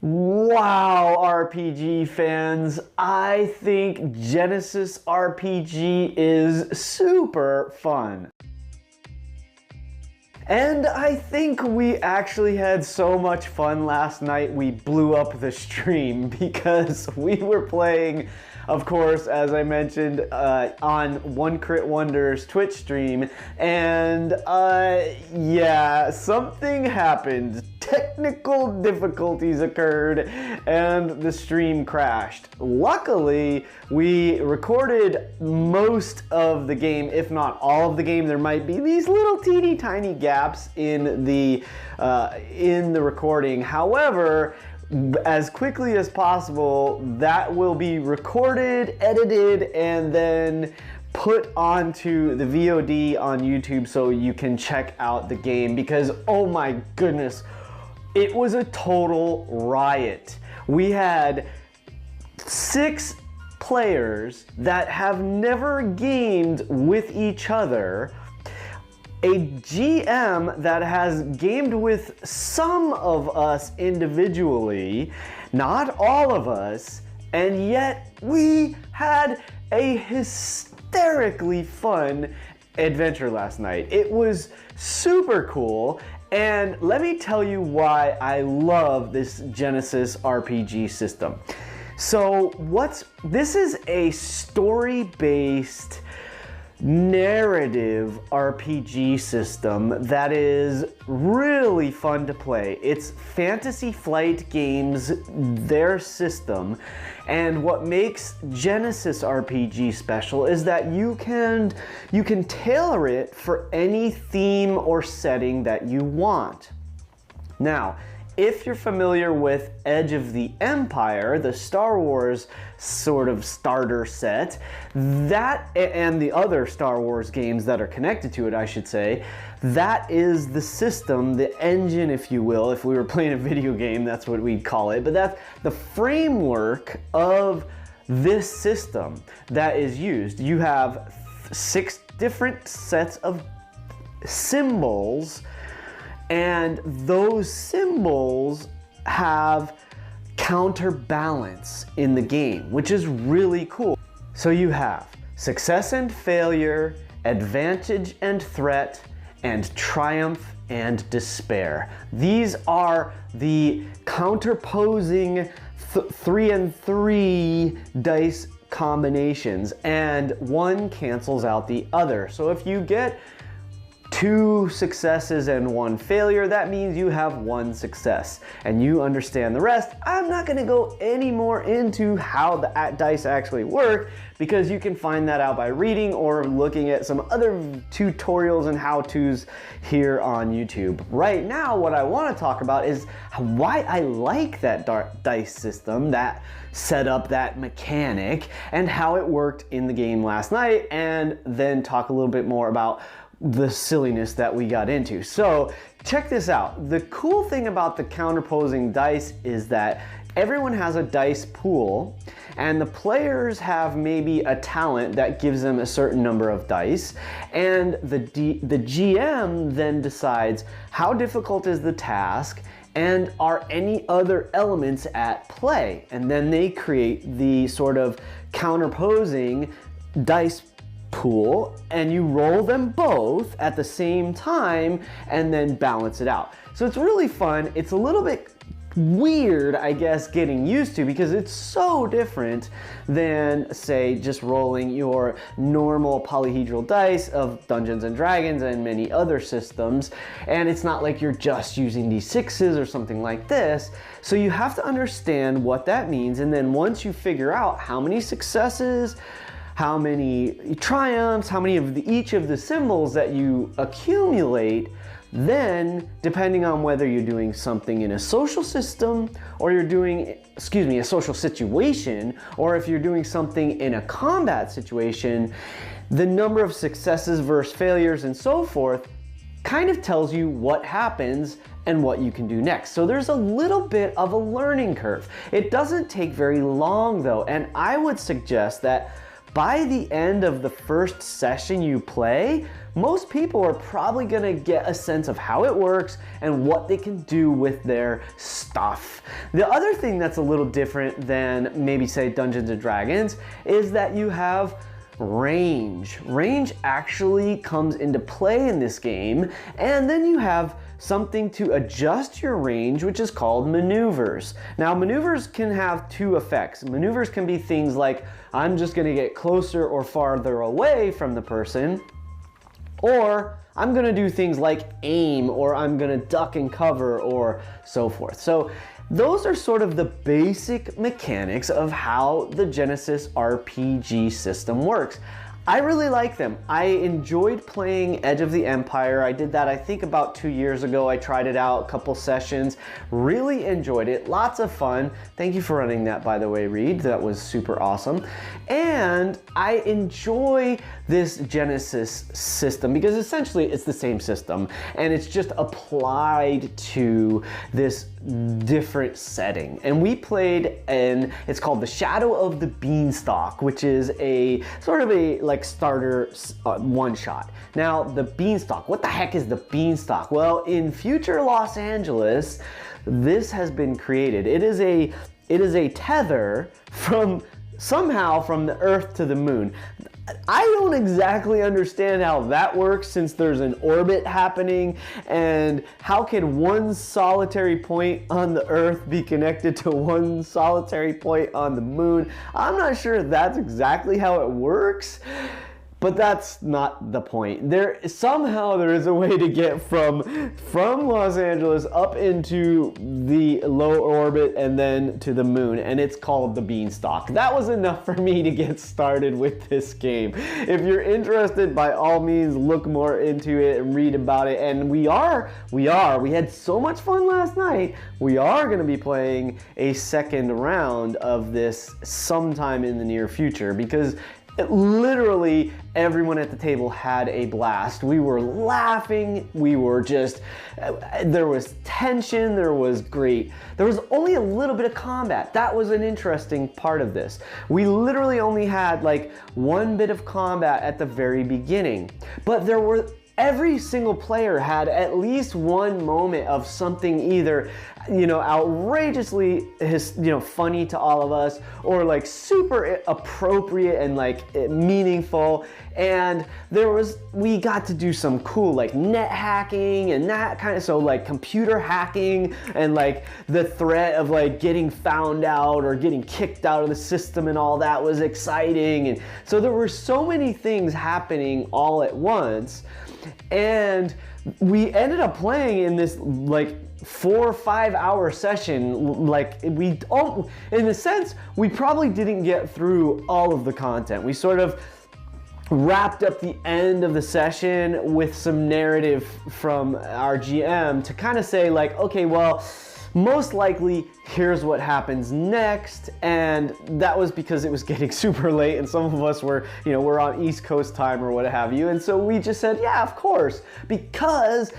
Wow, RPG fans, I think Genesys RPG is super fun. And I think we actually had so much fun last night we blew up the stream because we were playing, of course, as I mentioned, on One Crit Wonder's Twitch stream, and yeah, something happened. Technical difficulties occurred and the stream crashed. Luckily, we recorded most of the game, if not all of the game. There might be these little teeny tiny gaps in the recording. However, as quickly as possible, that will be recorded, edited, and then put onto the VOD on YouTube so you can check out the game, because oh my goodness, it was a total riot. We had 6 players that have never gamed with each other, a GM that has gamed with some of us individually, not all of us, and yet we had a hysterically fun adventure last night. It was super cool, and let me tell you why I love this Genesys RPG system. So this is a story-based narrative RPG system that is really fun to play. It's Fantasy Flight Games, their system, and what makes Genesys RPG special is that you can tailor it for any theme or setting that you want. Now, if you're familiar with Edge of the Empire, the Star Wars sort of starter set, that and the other Star Wars games that are connected to it, I should say, that is the system, the engine, if you will. If we were playing a video game, that's what we'd call it. But that's the framework of this system that is used. You have 6 different sets of symbols, and those symbols have counterbalance in the game, which is really cool. So you have success and failure, advantage and threat, and triumph and despair. These are the counterposing 3 and 3 dice combinations, and one cancels out the other. So if you get 2 successes and 1 failure, that means you have 1 success, and you understand the rest. I'm not going to go any more into how the dice actually work, because you can find that out by reading or looking at some other tutorials and how-tos here on YouTube. Right now, what I want to talk about is why I like that dice system, that setup, that mechanic, and how it worked in the game last night, and then talk a little bit more about the silliness that we got into. So check this out. The cool thing about the counterposing dice is that everyone has a dice pool, and the players have maybe a talent that gives them a certain number of dice, and the GM then decides how difficult is the task and are any other elements at play, and then they create the sort of counterposing dice pool, and you roll them both at the same time and then balance it out. So it's really fun. It's a little bit weird, I guess, getting used to, because it's so different than, say, just rolling your normal polyhedral dice of Dungeons and Dragons and many other systems. And it's not like you're just using D6s or something like this. So you have to understand what that means, and then once you figure out how many successes, how many triumphs, how many of each of the symbols that you accumulate, then depending on whether you're doing something in a social system or you're doing, a social situation, or if you're doing something in a combat situation, the number of successes versus failures and so forth kind of tells you what happens and what you can do next. So there's a little bit of a learning curve. It doesn't take very long though, and I would suggest that by the end of the first session you play, most people are probably gonna get a sense of how it works and what they can do with their stuff. The other thing that's a little different than maybe say Dungeons and Dragons is that you have range. Range actually comes into play in this game, and then you have something to adjust your range, which is called maneuvers. Now, maneuvers can have two effects. Maneuvers can be things like, I'm just gonna get closer or farther away from the person, or I'm gonna do things like aim, or I'm gonna duck and cover, or so forth. So those are sort of the basic mechanics of how the Genesys RPG system works. I really like them. I enjoyed playing Edge of the Empire. I did that I think about 2 years ago. I tried it out a couple sessions, really enjoyed it, lots of fun. Thank you for running that, by the way, Reed. That was super awesome. And I enjoy this Genesys system because essentially it's the same system and it's just applied to this different setting. And we played in, it's called the Shadow of the Beanstalk, which is a sort of a like starter one shot. Now the Beanstalk, what the heck is the Beanstalk? Well, in future Los Angeles, this has been created. It is a tether from somehow from the Earth to the moon. I don't exactly understand how that works since there's an orbit happening, and how can one solitary point on the Earth be connected to one solitary point on the moon? I'm not sure that's exactly how it works. But that's not the point. Somehow there is a way to get from Los Angeles up into the low orbit and then to the moon, and it's called the Beanstalk. That was enough for me to get started with this game. If you're interested, by all means, look more into it and read about it. And we had so much fun last night. We are going to be playing a second round of this sometime in the near future because literally everyone at the table had a blast. We were laughing, we were just, there was tension, there was only a little bit of combat. That was an interesting part of this. We literally only had like one bit of combat at the very beginning, but every single player had at least one moment of something either, outrageously, funny to all of us, or like super appropriate and like meaningful. And we got to do some cool like net hacking and that kind of, so like computer hacking and like the threat of like getting found out or getting kicked out of the system and all that was exciting. And so there were so many things happening all at once. And we ended up playing in this like 4 or 5 hour session. Like in a sense, we probably didn't get through all of the content. We sort of wrapped up the end of the session with some narrative from our GM to kind of say like, okay, well, most likely here's what happens next. And that was because it was getting super late and some of us were, we're on East Coast time or what have you. And so we just said, yeah, of course, because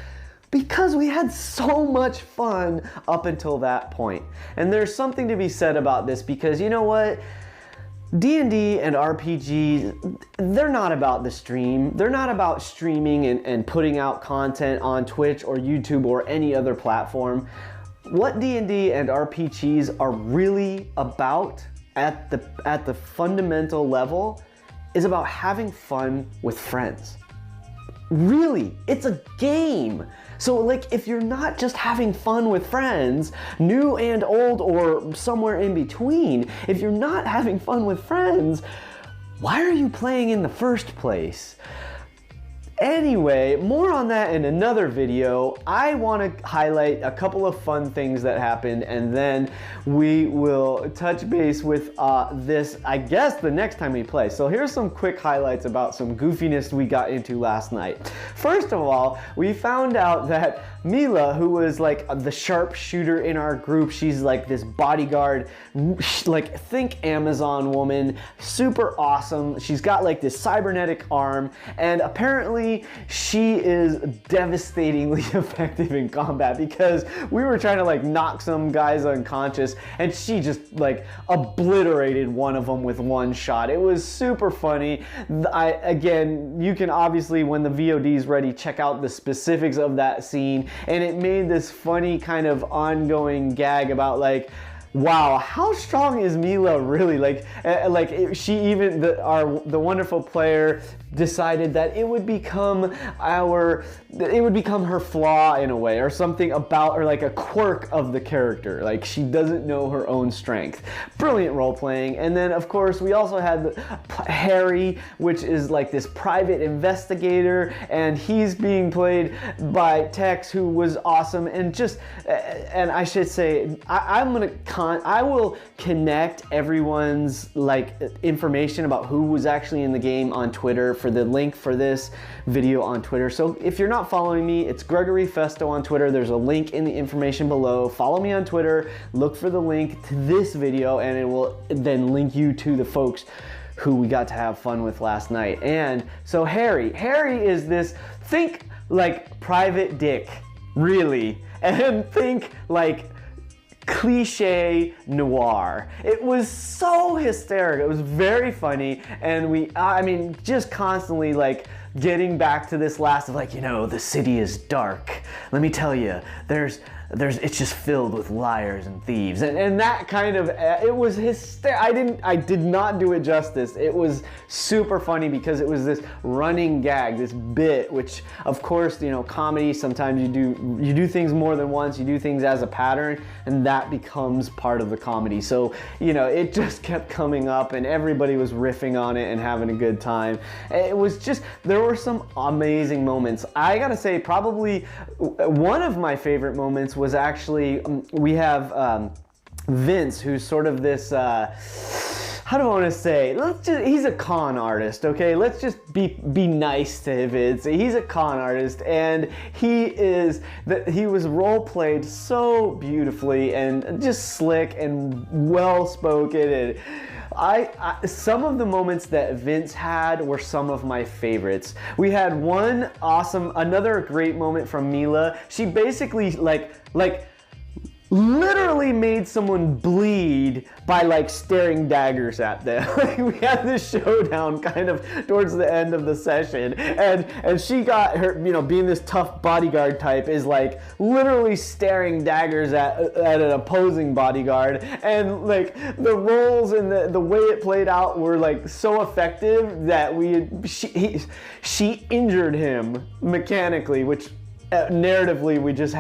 we had so much fun up until that point. And there's something to be said about this because you know what? D&D and RPG, they're not about the stream. They're not about streaming and putting out content on Twitch or YouTube or any other platform. What D&D and RPGs are really about at the fundamental level is about having fun with friends. Really, it's a game. So like if you're not just having fun with friends, new and old or somewhere in between, if you're not having fun with friends, why are you playing in the first place? Anyway, more on that in another video. I want to highlight a couple of fun things that happened, and then we will touch base with this, I guess, the next time we play. So here's some quick highlights about some goofiness we got into last night. First of all, we found out that Mila, who was like the sharpshooter in our group, she's like this bodyguard, like think Amazon woman, super awesome. She's got like this cybernetic arm, and apparently apparently she is devastatingly effective in combat, because we were trying to like knock some guys unconscious and she just like obliterated one of them with one shot. It was super funny. Again, you can obviously, when the VOD is ready, check out the specifics of that scene, and it made this funny kind of ongoing gag about like, wow, how strong is Mila really? She even, the wonderful player decided that it would become her flaw in a way, or something about, or like a quirk of the character. Like, she doesn't know her own strength. Brilliant role playing. And then of course we also had Harry, which is like this private investigator, and he's being played by Tex, who was awesome. And just, and I should say, I will connect everyone's like information about who was actually in the game on Twitter, for the link for this video on Twitter. So if you're not following me, it's Gregory Festo on Twitter. There's a link in the information below. Follow me on Twitter, look for the link to this video, and it will then link you to the folks who we got to have fun with last night. And so Harry is this, think like Private Dick, really, and think like cliche noir. It was so hysterical. It was very funny, and I mean, just constantly like getting back to this last of like, you know, the city is dark. Let me tell you, it's just filled with liars and thieves, and that kind of, it was hysterical. I did not do it justice. It was super funny because it was this running gag, this bit, which of course, you know, comedy, sometimes you do things more than once, you do things as a pattern, and that becomes part of the comedy. So, you know, it just kept coming up and everybody was riffing on it and having a good time. It was just, there were some amazing moments. I gotta say, probably one of my favorite moments was actually, we have Vince, who's sort of this, how do I want to say? He's a con artist, okay? Let's just be nice to Vince. He's a con artist, and he was role played so beautifully and just slick and well spoken. And some of the moments that Vince had were some of my favorites. We had another great moment from Mila. She basically like literally made someone bleed by like staring daggers at them. We had this showdown kind of towards the end of the session, and she got her, you know, being this tough bodyguard type, is like literally staring daggers at an opposing bodyguard, and like the roles and the way it played out were like so effective that she injured him mechanically, which narratively we just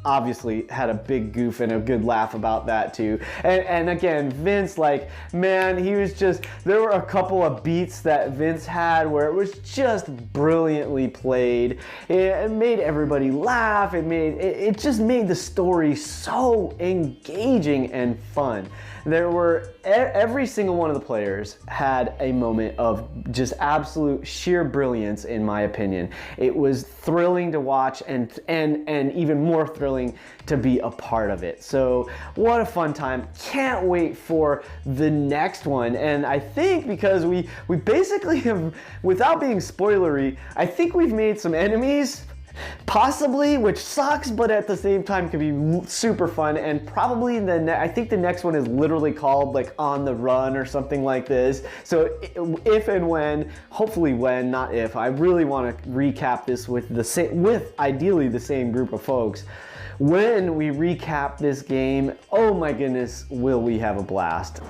obviously had a big goof and a good laugh about that too. And again, Vince, like, man, he was just, there were a couple of beats that Vince had where it was just brilliantly played. It made everybody laugh. It just made the story so engaging and fun. Every single one of the players had a moment of just absolute sheer brilliance, in my opinion. It was thrilling to watch, and even more thrilling to be a part of it. So what a fun time. Can't wait for the next one. And I think because we basically have, without being spoilery, I think we've made some enemies, possibly, which sucks, but at the same time could be super fun. And probably I think the next one is literally called like On the Run or something like this. So if and when, hopefully when, not if, I really want to recap this with ideally the same group of folks. When we recap this game, oh my goodness, will we have a blast.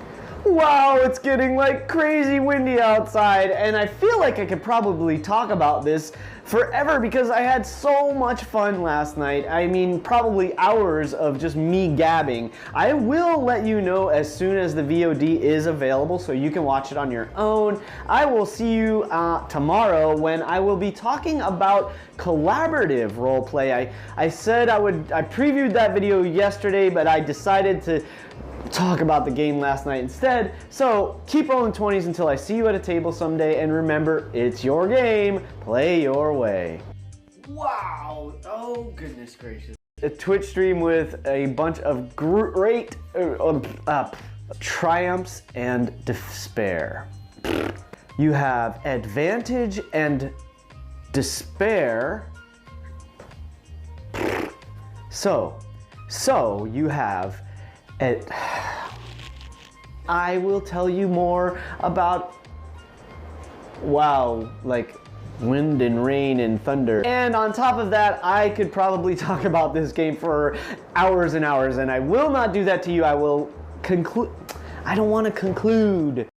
Wow, it's getting like crazy windy outside, and I feel like I could probably talk about this forever because I had so much fun last night. I mean, probably hours of just me gabbing. I will let you know as soon as the VOD is available so you can watch it on your own. I will see you tomorrow when I will be talking about collaborative roleplay. I said I previewed that video yesterday, but I decided to talk about the game last night instead. So keep rolling 20s until I see you at a table someday, and remember, it's your game, play your way. Wow, oh goodness gracious. A Twitch stream with a bunch of great triumphs and despair. You have advantage and despair. So you have it. I will tell you more about, wow, like wind and rain and thunder. And on top of that, I could probably talk about this game for hours and hours, and I will not do that to you. I will conclude. I don't want to conclude.